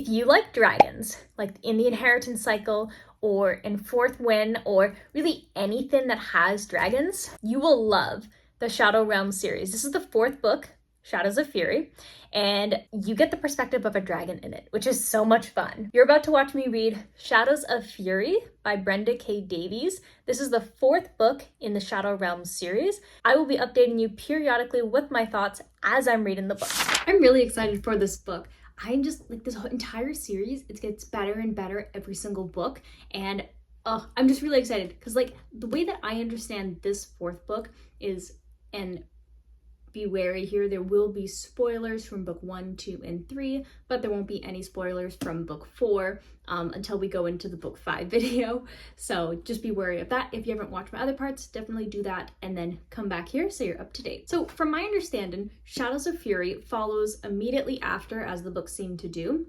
If you like dragons, like in the inheritance cycle or in Fourth Win or really anything that has dragons, you will love the Shadow Realm series. This is the fourth book, Shadows of Fury, and you get the perspective of a dragon in it, which is so much fun. You're about to watch me read Shadows of Fury by Brenda K. Davies. This is the fourth book in the Shadow Realm series. I will be updating you periodically with my thoughts as I'm reading the book. I'm really excited for this book. I'm just like, this whole entire series, it gets better and better every single book, and I'm just really excited because like the way that I understand this fourth book is, and be wary here, there will be spoilers from book 1, 2, and 3, but there won't be any spoilers from book 4 until we go into the book 5 video. So just be wary of that. If you haven't watched my other parts, definitely do that and then come back here so you're up to date. So from my understanding, Shadows of Fury follows immediately after, as the books seem to do,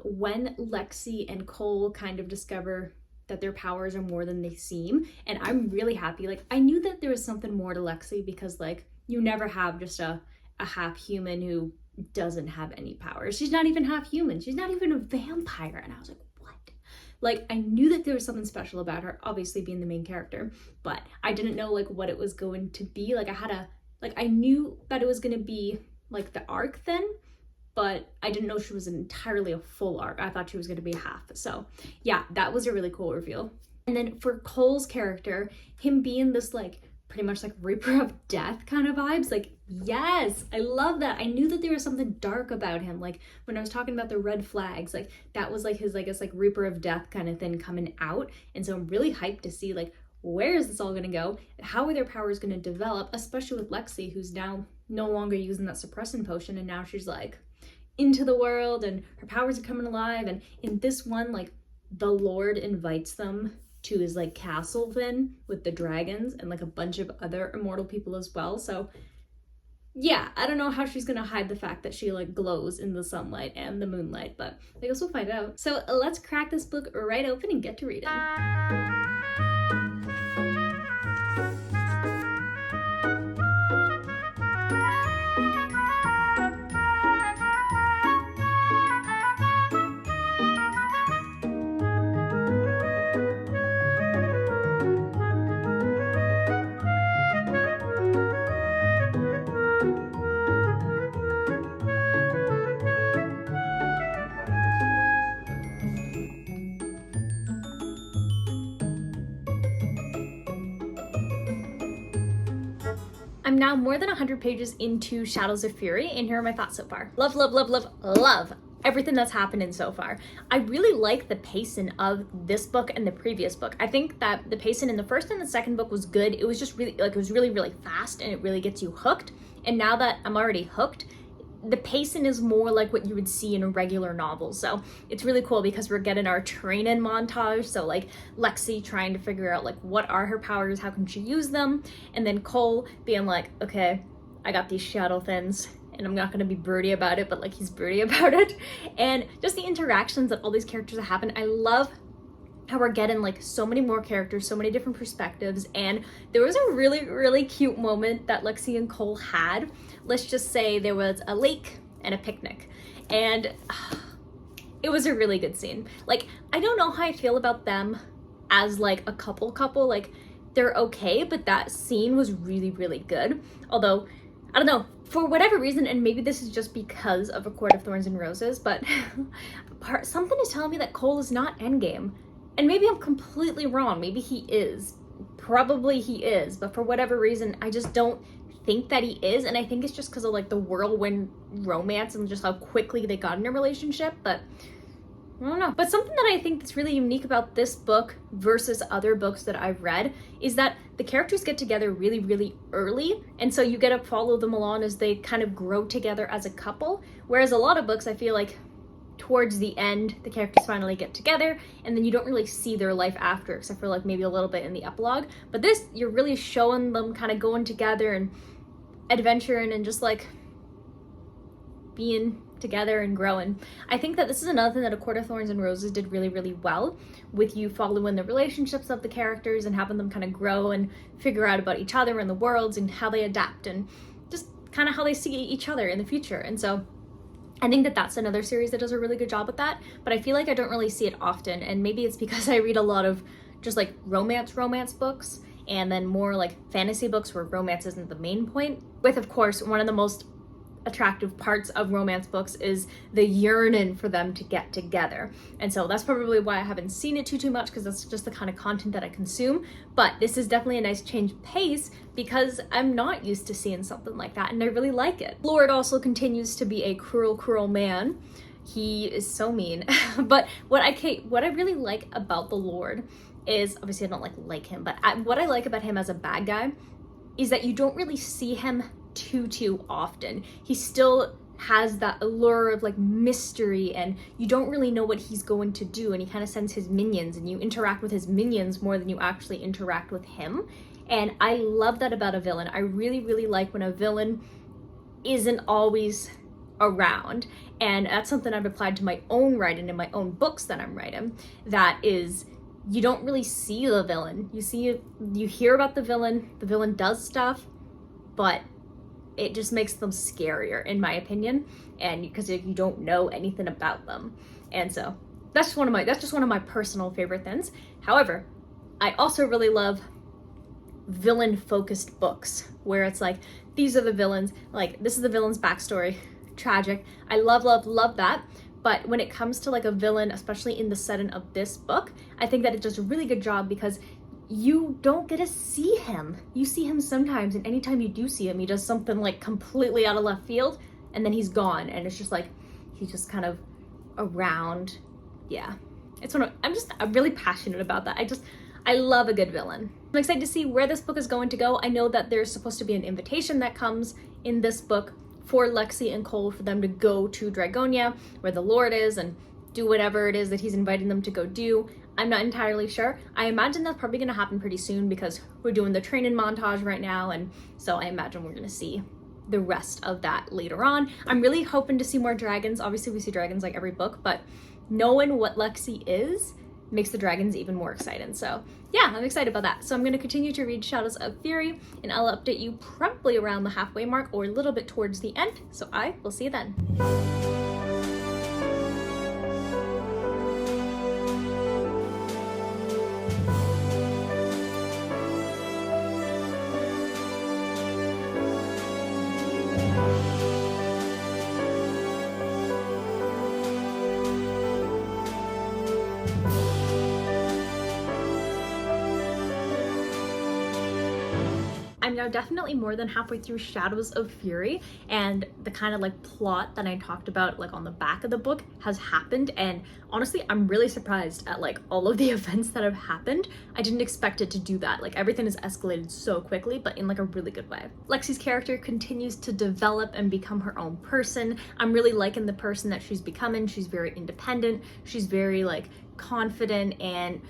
when Lexi and Cole kind of discover that their powers are more than they seem. And I'm really happy. Like, I knew that there was something more to Lexi because like, you never have just a half human who doesn't have any powers. She's not even half human. She's not even a vampire. And I was like, what? Like, I knew that there was something special about her, obviously being the main character, but I didn't know like what it was going to be. Like I knew that it was going to be like the arc then, but I didn't know she was entirely a full arc. I thought she was going to be a half. So yeah, that was a really cool reveal. And then for Cole's character, him being this like pretty much like Reaper of Death kind of vibes, like, yes, I love that. I knew that there was something dark about him. Like when I was talking about the red flags, like that was like his, I guess, like Reaper of Death kind of thing coming out. And so I'm really hyped to see like, where is this all gonna go? How are their powers gonna develop, especially with Lexi, who's now no longer using that suppressant potion, and now she's like into the world and her powers are coming alive. And in this one, like the Lord invites them to his like castle then with the dragons and like a bunch of other immortal people as well. So yeah, I don't know how she's gonna hide the fact that she like glows in the sunlight and the moonlight, but I guess we'll find out. So let's crack this book right open and get to reading. I'm now more than 100 pages into Shadows of Fury, and here are my thoughts so far. Love, love, love, love, love everything that's happening so far. I really like the pacing of this book and the previous book. I think that the pacing in the first and the second book was good. It was just really, like, it was really, really fast, and it really gets you hooked. And now that I'm already hooked, the pacing is more like what you would see in a regular novel. So it's really cool because we're getting our training montage. So like Lexi trying to figure out like what are her powers, how can she use them? And then Cole being like, okay, I got these shadow things and I'm not gonna be broody about it, but like he's broody about it. And just the interactions that all these characters happen. I love how we're getting like so many more characters, so many different perspectives. And there was a really, really cute moment that Lexi and Cole had. Let's just say there was a lake and a picnic, and it was a really good scene. Like, I don't know how I feel about them as like a couple, like they're okay, but that scene was really, really good. Although, I don't know, for whatever reason, and maybe this is just because of A Court of Thorns and Roses, but something is telling me that Cole is not endgame. And maybe I'm completely wrong. Maybe he is. Probably he is. But for whatever reason, I just don't think that he is. And I think it's just because of like the whirlwind romance and just how quickly they got in a relationship. But I don't know. But something that I think that's really unique about this book versus other books that I've read is that the characters get together really, really early. And so you get to follow them along as they kind of grow together as a couple. Whereas a lot of books, I feel like towards the end, the characters finally get together, and then you don't really see their life after, except for like maybe a little bit in the epilogue. But this, you're really showing them kind of going together and adventuring and just like being together and growing. I think that this is another thing that A Court of Thorns and Roses did really, really well, with you following the relationships of the characters and having them kind of grow and figure out about each other and the worlds and how they adapt and just kind of how they see each other in the future. And so I think that that's another series that does a really good job with that, but I feel like I don't really see it often, and maybe it's because I read a lot of just like romance books, and then more like fantasy books where romance isn't the main point. With, of course, one of the most attractive parts of romance books is the yearning for them to get together. And so that's probably why I haven't seen it too much, because that's just the kind of content that I consume. But this is definitely a nice change of pace because I'm not used to seeing something like that, and I really like it. Lord also continues to be a cruel man. He is so mean. But what I really like about the Lord is, obviously I don't like him, but what I like about him as a bad guy is that you don't really see him too often. He still has that allure of like mystery, and you don't really know what he's going to do, and he kind of sends his minions, and you interact with his minions more than you actually interact with him. And I love that about a villain. I really like when a villain isn't always around, and that's something I've applied to my own writing in my own books that I'm writing. That is, you don't really see the villain. You hear about the villain does stuff, but it just makes them scarier, in my opinion, and because you don't know anything about them. And so that's just one of my personal favorite things. However, I also really love villain focused books where it's like, these are the villains, like this is the villain's backstory, tragic. I love that. But when it comes to like a villain, especially in the setting of this book, I think that it does a really good job because you don't get to see him. You see him sometimes, and anytime you do see him, he does something like completely out of left field, and then he's gone, and it's just like, he's just kind of around. Yeah, I'm really passionate about that. I love a good villain. I'm excited to see where this book is going to go. I know that there's supposed to be an invitation that comes in this book for Lexi and Cole for them to go to Dragonia, where the Lord is, and do whatever it is that he's inviting them to go do. I'm not entirely sure. I imagine that's probably going to happen pretty soon because we're doing the training montage right now, and so I imagine we're going to see the rest of that later on. I'm really hoping to see more dragons. Obviously we see dragons like every book, but knowing what Lexi is makes the dragons even more exciting. So yeah, I'm excited about that. So I'm going to continue to read Shadows of Fury, and I'll update you probably around the halfway mark or a little bit towards the end. So I will see you then. I'm now definitely more than halfway through Shadows of Fury, and the kind of like plot that I talked about like on the back of the book has happened, and honestly I'm really surprised at like all of the events that have happened. I didn't expect it to do that. Like everything has escalated so quickly, but in like a really good way. Lexi's character continues to develop and become her own person. I'm really liking the person that she's becoming. She's very independent, she's very like confident, and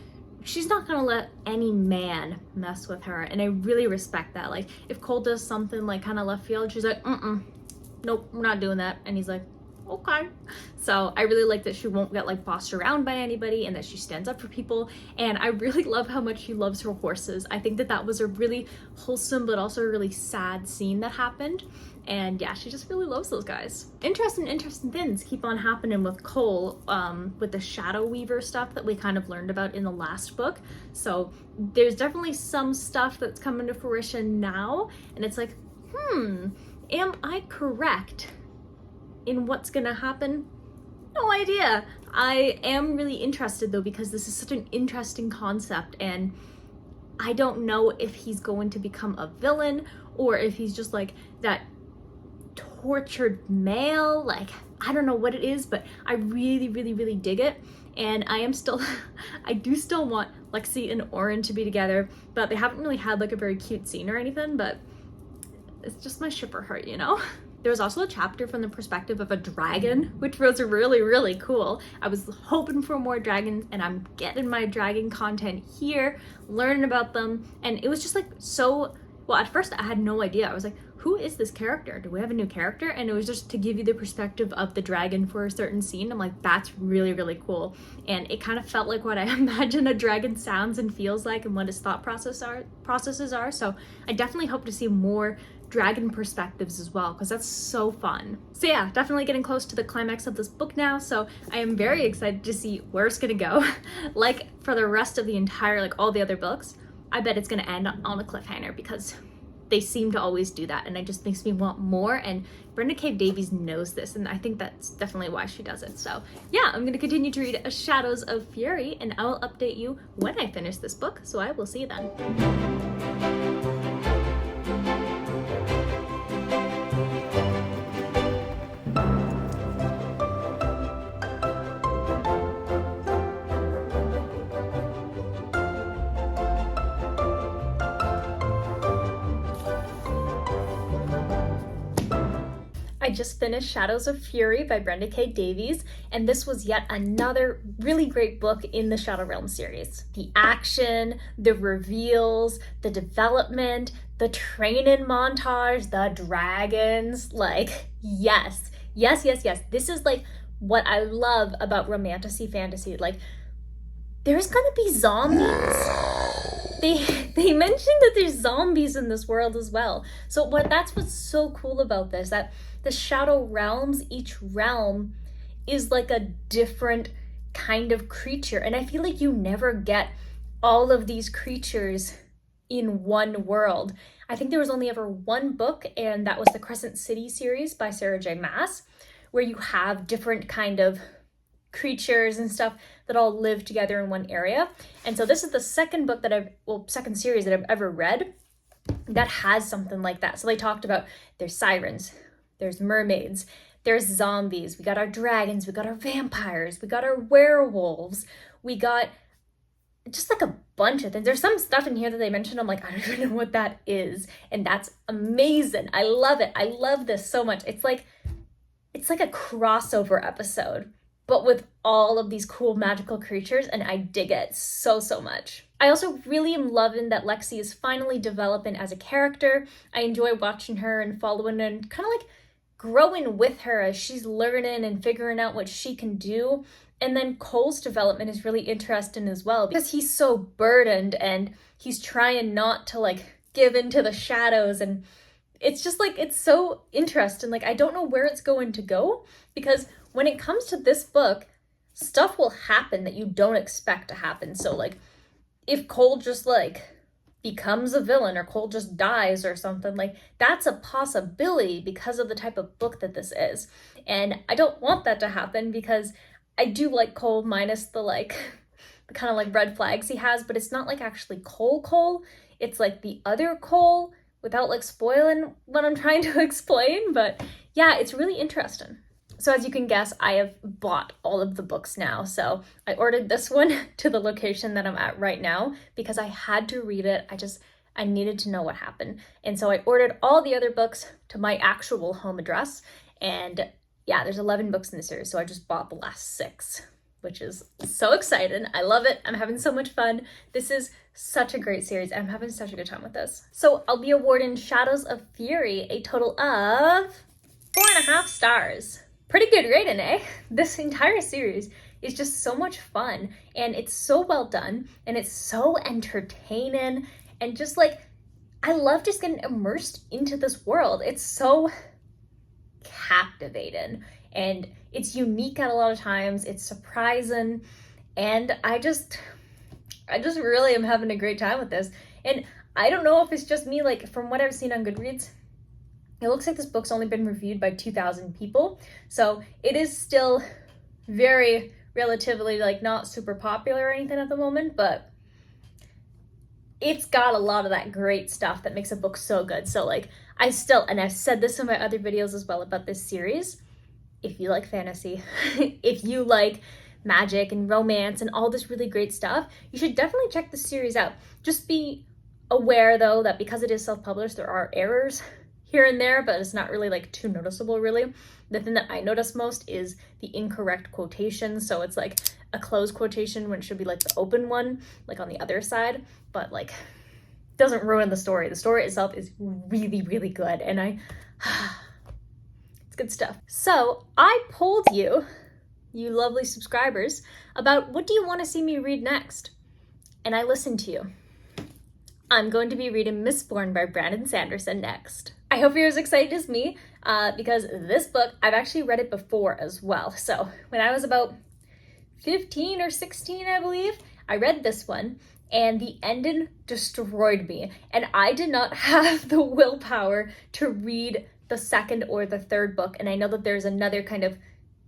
she's not gonna let any man mess with her, and I really respect that. Like if Cole does something like kind of left field, she's like, nope, we're not doing that, and he's like, okay. So I really like that she won't get like bossed around by anybody, and that she stands up for people, and I really love how much she loves her horses. I think that that was a really wholesome but also a really sad scene that happened, and yeah, she just really loves those guys. Interesting things keep on happening with Cole, with the Shadow Weaver stuff that we kind of learned about in the last book. So there's definitely some stuff that's coming to fruition now, and it's like, am I correct in what's gonna happen? No idea. I am really interested though, because this is such an interesting concept, and I don't know if he's going to become a villain or if he's just like that tortured male. Like I don't know what it is, but I really dig it, and I do still want Lexi and Oren to be together, but they haven't really had like a very cute scene or anything, but it's just my shipper heart, you know? There was also a chapter from the perspective of a dragon, which was really cool. I was hoping for more dragons, and I'm getting my dragon content here, learning about them, and it was just like so, well, at first I had no idea. I was like, who is this character? Do we have a new character? And it was just to give you the perspective of the dragon for a certain scene. I'm like, that's really cool. And it kind of felt like what I imagine a dragon sounds and feels like, and what his thought processes are. So I definitely hope to see more dragon perspectives as well, because that's so fun. So yeah, definitely getting close to the climax of this book now, so I am very excited to see where it's gonna go. Like for the rest of the entire, like all the other books, I bet it's gonna end on a cliffhanger, because they seem to always do that, and it just makes me want more, and Brenda K. Davies knows this, and I think that's definitely why she does it. So yeah, I'm gonna continue to read Shadows of Fury, and I will update you when I finish this book, so I will see you then. I just finished Shadows of Fury by Brenda K. Davies, and this was yet another really great book in the Shadow Realm series. The action, the reveals, the development, the training montage, the dragons, like, yes. This is like what I love about romantasy fantasy. Like, there's gonna be zombies. They mentioned that there's zombies in this world as well. So that's what's so cool about this, that the Shadow Realms, each realm is like a different kind of creature. And I feel like you never get all of these creatures in one world. I think there was only ever one book, and that was the Crescent City series by Sarah J. Maas, where you have different kind of creatures and stuff that all live together in one area. And so this is the second book that second series that I've ever read that has something like that. So they talked about there's sirens, there's mermaids, there's zombies, we got our dragons, we got our vampires, we got our werewolves, we got just like a bunch of things. There's some stuff in here that they mentioned, I'm like, I don't even know what that is. And that's amazing. I love it. I love this so much. It's like a crossover episode, but with all of these cool magical creatures, and I dig it so much. I also really am loving that Lexi is finally developing as a character. I enjoy watching her and following her and kind of like growing with her as she's learning and figuring out what she can do. And then Cole's development is really interesting as well, because he's so burdened and he's trying not to like give into the shadows, and it's just like, it's so interesting. Like, I don't know where it's going to go, because when it comes to this book, stuff will happen that you don't expect to happen. So like, if Cole just like becomes a villain, or Cole just dies or something, like that's a possibility because of the type of book that this is. And I don't want that to happen, because I do like Cole, minus the like the kind of like red flags he has, but it's not like actually Cole. It's like the other Cole, without like spoiling what I'm trying to explain. But yeah, it's really interesting. So as you can guess, I have bought all of the books now. So I ordered this one to the location that I'm at right now because I had to read it. I needed to know what happened. And so I ordered all the other books to my actual home address. And yeah, there's 11 books in the series. So I just bought the last 6, which is so exciting. I love it. I'm having so much fun. This is such a great series. I'm having such a good time with this. So I'll be awarding Shadows of Fury a total of 4.5 stars. Pretty good rating, eh? This entire series is just so much fun, and it's so well done, and it's so entertaining, and just like, I love just getting immersed into this world. It's so captivating, and it's unique at a lot of times. It's surprising, and I just really am having a great time with this. And I don't know if it's just me, like from what I've seen on Goodreads, it looks like this book's only been reviewed by 2,000 people. So it is still very relatively like not super popular or anything at the moment, but it's got a lot of that great stuff that makes a book so good. So like, and I've said this in my other videos as well about this series, if you like fantasy, if you like magic and romance and all this really great stuff, you should definitely check the series out. Just be aware though that because it is self-published, there are errors here and there, but it's not really like too noticeable really. The thing that I notice most is the incorrect quotation. So it's like a closed quotation when it should be like the open one, like on the other side, but like doesn't ruin the story. The story itself is really, really good, and it's good stuff. So I polled you lovely subscribers, about what do you want to see me read next? And I listened to you. I'm going to be reading Mistborn by Brandon Sanderson next. I hope you're as excited as me because this book, I've actually read it before as well. So when I was about 15 or 16, I believe, I read this one and the ending destroyed me. And I did not have the willpower to read the second or the third book. And I know that there's another kind of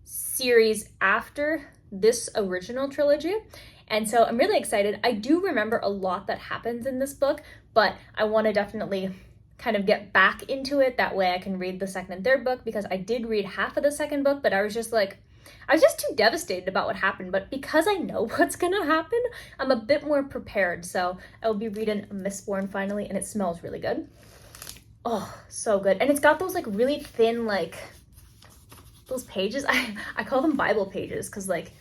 series after this original trilogy. And so I'm really excited. I do remember a lot that happens in this book, but I want to definitely kind of get back into it. That way I can read the second and third book, because I did read half of the second book, but I was just too devastated about what happened. But because I know what's gonna happen, I'm a bit more prepared. So I will be reading Mistborn finally, and it smells really good. Oh, so good. And it's got those like really thin, like those pages. I call them Bible pages, because like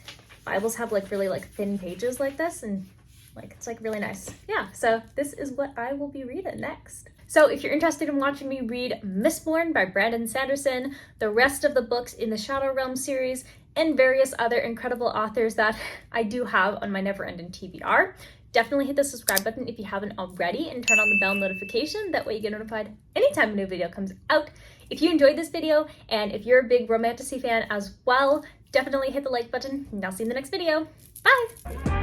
Bibles have like really like thin pages like this, and like it's like really nice. Yeah, so this is what I will be reading next. So if you're interested in watching me read Mistborn by Brandon Sanderson, the rest of the books in the Shadow Realm series, and various other incredible authors that I do have on my never-ending TBR, definitely hit the subscribe button if you haven't already, and turn on the bell notification. That way you get notified anytime a new video comes out. If you enjoyed this video, and if you're a big romantasy fan as well, definitely hit the like button, and I'll see you in the next video. Bye!